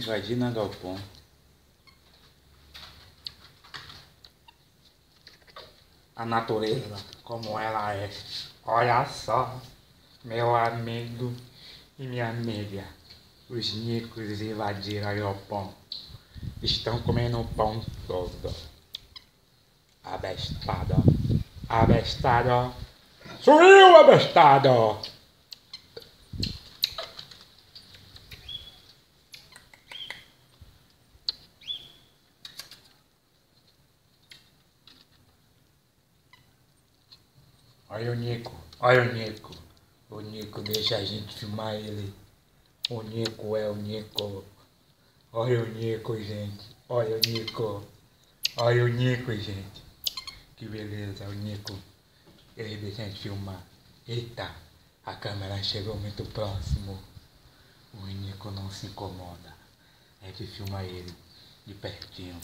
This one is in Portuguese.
Invadindo a galpão. A natureza, como ela é. Olha só, meu amigo e minha amiga. Os nicos invadiram o galpão. Estão comendo o pão todo. Abestado. Abestado. Sumiu, abestado! Olha o Nico, olha o Nico. O Nico deixa a gente filmar ele. O Nico é o Nico. Olha o Nico, gente. Olha o Nico. Olha o Nico, gente. Que beleza, o Nico. Ele deixa a gente filmar. Eita, a câmera chegou muito próximo. O Nico não se incomoda. A gente filma ele de pertinho.